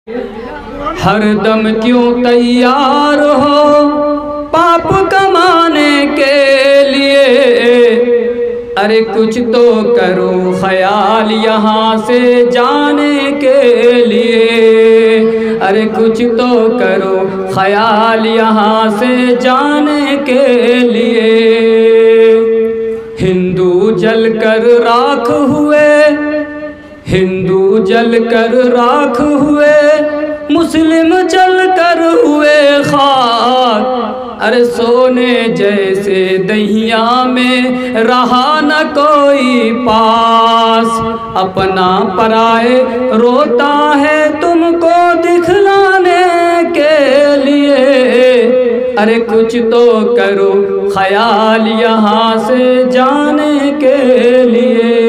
हरदम क्यों तैयार हो पाप कमाने के लिए। अरे कुछ तो करो ख्याल यहाँ से जाने के लिए। अरे कुछ तो करो ख्याल यहाँ से जाने के लिए। हिंदू जलकर राख हुए, हिंदू जलकर राख हुए, मुस्लिम जलकर हुए खाक। अरे सोने जैसे दहिया में रहा न कोई पास। अपना पराए रोता है तुमको दिखलाने के लिए। अरे कुछ तो करो ख्याल यहाँ से जाने के लिए।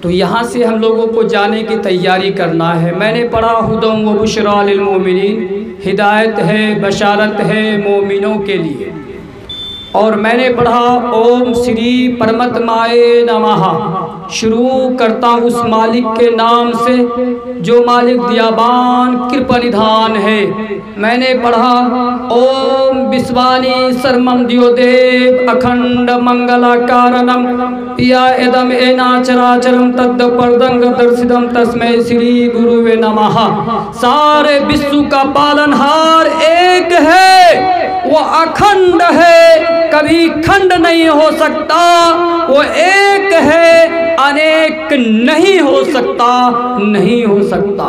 तो यहाँ से हम लोगों को जाने की तैयारी करना है। मैंने पढ़ा हुदम व बुशरा लिल मोमिनीन, हिदायत है बशारत है मोमिनों के लिए। और मैंने पढ़ा ओम श्री परमात्माए नमः, शुरू करता हूँ उस मालिक के नाम से जो मालिक दयाबान कृपा निधान है। मैंने पढ़ा ओम विश्वानी सर्वम द्योदेव अखंड मंगला कारणम पिया एदम एना चराचरम तद्द परदंग दर्शितम तस्मै श्री गुरुवे नमः। सारे विश्व का पालनहार एक है, वो अखंड है, कभी खंड नहीं हो सकता। वो एक है, अनेक नहीं हो सकता, नहीं हो सकता।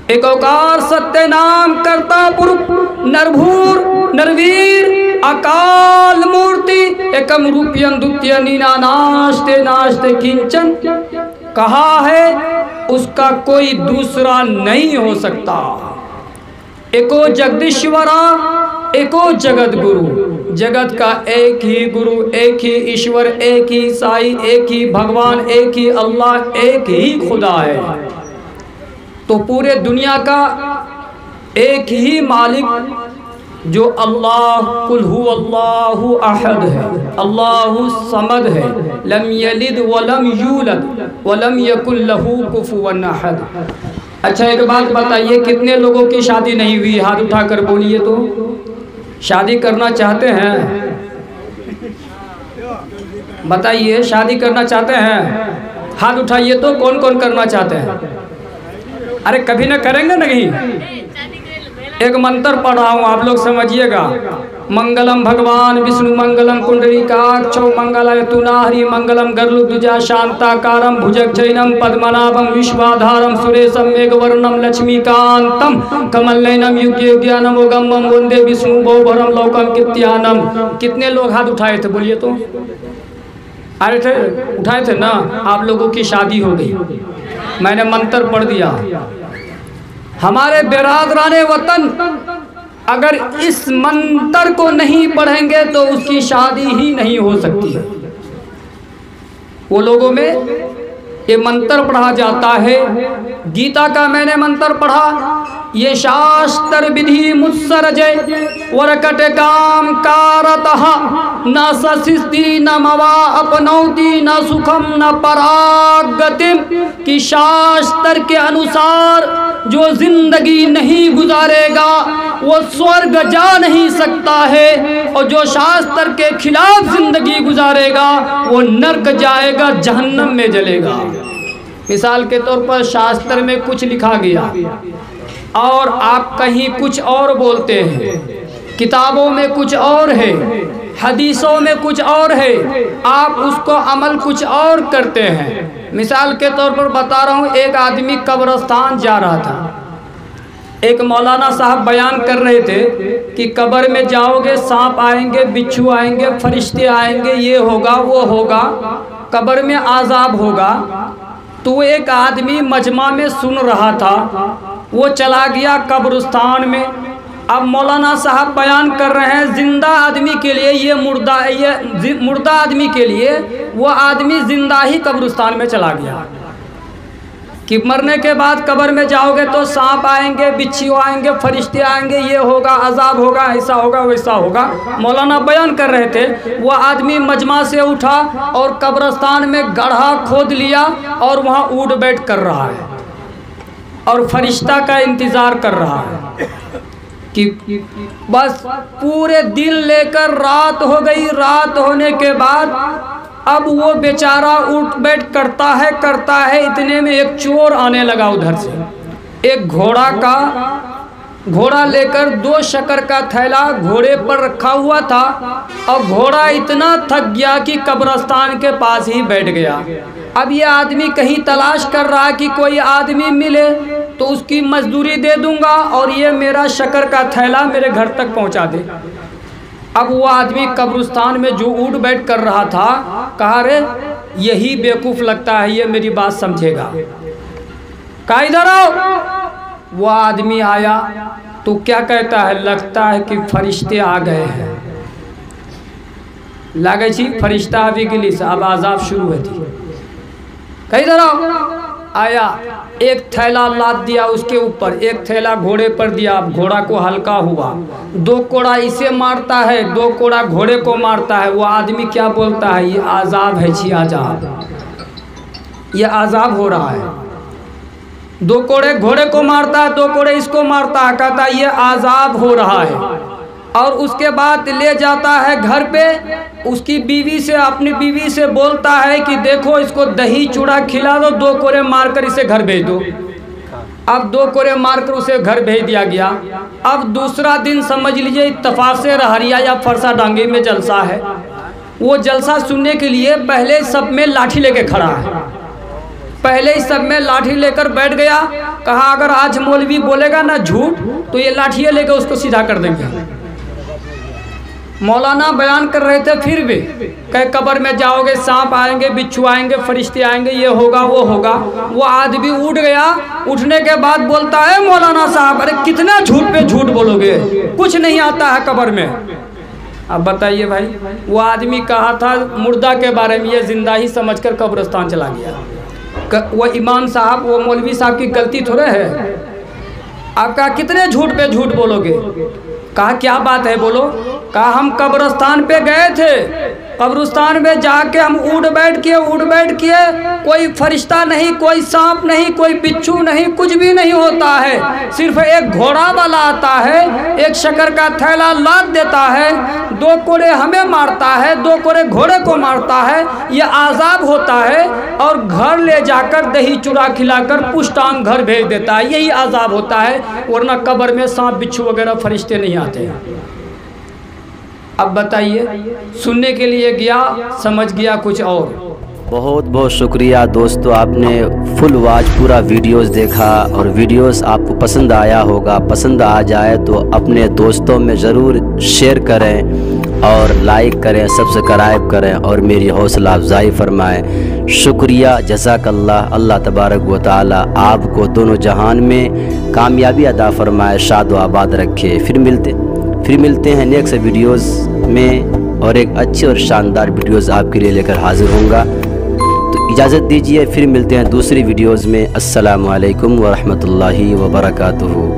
एक ओकार सत्य नाम करता पुरुष नरभूर नरवीर अकाल मूर्ति एकम रूपियं द्वितीय नीना नास्ते नास्ते किंचन। कहा है उसका कोई दूसरा नहीं हो सकता। एको जगदीश्वरा एको जगत गुरु, जगत का एक ही गुरु, एक ही ईश्वर, एक ही साई, एक ही भगवान, एक ही अल्लाह, एक ही खुदा है। तो पूरे दुनिया का एक ही मालिक जो अल्लाह कुल हु अल्लाहु अहद है, अल्लाहु समद है, लम यलिद वलम यूलद वलम यकुल लहू कुफुवन अहद। अच्छा एक बात बताइए, कितने लोगों की शादी नहीं हुई? हाथ उठाकर बोलिए तो। शादी करना चाहते हैं? बताइए, शादी करना चाहते हैं? हाथ उठाइए तो। कौन कौन करना चाहते हैं? अरे कभी ना करेंगे नहीं। एक मंत्र पढ़ रहा हूँ, आप लोग समझिएगा। मंगलम भगवान विष्णु मंगलम पुंडरीकाक्षौ मंगलाय तुनाहरि मंगलम गरुड़ध्वजा शांताकारं भुजगशयनं पद्मनाभं विश्वाधारं सुरेशं मेघवर्णं लक्ष्मीकांतं कमलनयनं युग्यज्ञानं योगमं वंदे विष्णु भवभरं लोकं कीर्त्यानं। कितने लोग हाथ उठाए थे? बोलिए तो। अरे थे, उठाए थे ना। आप लोगों की शादी हो गई, मैंने मंत्र पढ़ दिया। हमारे बिरादराने वतन अगर इस मंत्र को नहीं पढ़ेंगे तो उसकी शादी ही नहीं हो सकती है। वो लोगों में ये मंत्र पढ़ा जाता है। गीता का मैंने मंत्र पढ़ा, ये शास्त्र विधि मुत्सरजय वरकट काम कारतः न ससिस्ति न मवा अपनौति न सुखम न परागतिम। कि शास्त्र के अनुसार जो जिंदगी नहीं गुजारेगा वो स्वर्ग जा नहीं सकता है, और जो शास्त्र के खिलाफ जिंदगी गुजारेगा वो नरक जाएगा, जहन्नम में जलेगा। मिसाल के तौर पर शास्त्र में कुछ लिखा गया और आप कहीं कुछ और बोलते हैं, किताबों में कुछ और है, हदीसों में कुछ और है, आप उसको अमल कुछ और करते हैं। मिसाल के तौर पर बता रहा हूँ, एक आदमी कब्रिस्तान जा रहा था। एक मौलाना साहब बयान कर रहे थे कि कब्र में जाओगे सांप आएंगे, बिच्छू आएंगे, फरिश्ते आएंगे, ये होगा वो होगा, कब्र में आज़ाब होगा। तो एक आदमी मजमा में सुन रहा था, वो चला गया कब्रिस्तान में। अब मौलाना साहब बयान कर रहे हैं जिंदा आदमी के लिए ये मुर्दा आदमी के लिए वो आदमी जिंदा ही कब्रिस्तान में चला गया कि मरने के बाद कब्र में जाओगे तो सांप आएंगे, बिच्छू आएंगे, फरिश्ते आएंगे, ये होगा, अजाब होगा, ऐसा होगा वैसा होगा। मौलाना बयान कर रहे थे। वो आदमी मजमा से उठा और कब्रिस्तान में गड्ढा खोद लिया और वहाँ ऊँट बैठ कर रहा है। और फरिश्ता का इंतज़ार कर रहा है कि बस पूरे दिन लेकर रात हो गई। रात होने के बाद अब वो बेचारा उठ बैठ करता है, इतने में एक चोर आने लगा उधर से। एक घोड़ा लेकर 2 शक्कर का थैला घोड़े पर रखा हुआ था और घोड़ा इतना थक गया कि कब्रिस्तान के पास ही बैठ गया। अब ये आदमी कहीं तलाश कर रहा कि कोई आदमी मिले तो उसकी मजदूरी दे दूंगा और ये मेरा शक्कर का थैला मेरे घर तक पहुंचा दे। अब वो आदमी कब्रिस्तान में जो उठ बैठ कर रहा था, कहा रे यही बेवकूफ़ लगता है, ये मेरी बात समझेगा, कहा इधर आओ। वो आदमी आया तो क्या कहता है, लगता है कि फरिश्ते आ गए हैं। लगे छी फरिश्ता अभी के लिए अब आज़ाब शुरू हुई थी। कहीं इधर आओ। आया, एक थैला लाद दिया उसके ऊपर, एक थैला घोड़े पर दिया। घोड़ा को हल्का हुआ, 2 कोड़ा इसे मारता है, 2 कोड़ा घोड़े को मारता है। वो आदमी क्या बोलता है, ये आज़ाब है छी, आज़ाब, ये आज़ाब हो रहा है। 2 कोड़े घोड़े को मारता है, 2 कोड़े इसको मारता है, कहता है ये आज़ाब हो रहा है। और उसके बाद ले जाता है घर पे, उसकी बीवी से, अपनी बीवी से बोलता है कि देखो इसको दही चूड़ा खिला दो, 2 कोड़े मारकर इसे घर भेज दो। अब 2 कोड़े मारकर उसे घर भेज दिया गया। अब दूसरा दिन समझ लीजिए इत्तफाक से रहरिया या फरसा डांगी में जलसा है। वो जलसा सुनने के लिए पहले सब में लाठी लेके खड़ा है, पहले ही सब में लाठी लेकर बैठ गया। कहा अगर आज मौलवी बोलेगा ना झूठ तो ये लाठियाँ लेकर उसको सीधा कर देंगे। मौलाना बयान कर रहे थे, फिर भी कहे कब्र में जाओगे, सांप आएंगे, बिच्छू आएंगे, फरिश्ते आएंगे, ये होगा वो होगा। वो आदमी उठ गया। उठने के बाद बोलता है मौलाना साहब अरे कितना झूठ पे झूठ बोलोगे, कुछ नहीं आता है कब्र में। अब बताइए भाई, वो आदमी कहा था मुर्दा के बारे में, ये जिंदा ही समझकर कब्रिस्तान चला गया। वो इमाम साहब, वो मौलवी साहब की गलती थोड़े है। आपका कितने झूठ पे झूठ बोलोगे। कहा क्या बात है बोलो। कहा हम कब्रिस्तान पे गए थे, कब्रिस्तान में जाके हम उठ बैठ किए, कोई फरिश्ता नहीं, कोई सांप नहीं, कोई बिच्छू नहीं, कुछ भी नहीं होता है। सिर्फ एक घोड़ा वाला आता है, एक शक्कर का थैला लाद देता है, 2 कोड़े हमें मारता है, 2 कोड़े घोड़े को मारता है, ये आज़ाब होता है। और घर ले जाकर दही चूड़ा खिलाकर पुष्टांग घर भेज देता है, यही आज़ाब होता है। वरना कब्र में सांप बिच्छू वगैरह फरिश्ते नहीं आते हैं। अब बताइए, सुनने के लिए गया, समझ गया कुछ और। बहुत बहुत शुक्रिया दोस्तों, आपने फुल वॉच पूरा वीडियोस देखा और वीडियोस आपको पसंद आया होगा। पसंद आ जाए तो अपने दोस्तों में ज़रूर शेयर करें और लाइक करें, सब्सक्राइब करें और मेरी हौसला अफजाई फरमाएं। शुक्रिया, जज़ाकल्लाह। अल्लाह तबारक व तआला आपको दोनों जहान में कामयाबी अता फरमाए, शाद व आबाद रखे। फिर मिलते हैं नेक्स्ट वीडियोस में और एक अच्छे और शानदार वीडियोस आपके लिए लेकर हाजिर होऊंगा। तो इजाज़त दीजिए, फिर मिलते हैं दूसरी वीडियोस में। अस्सलामु अलैकुम व रहमतुल्लाहि व बरकातुहू।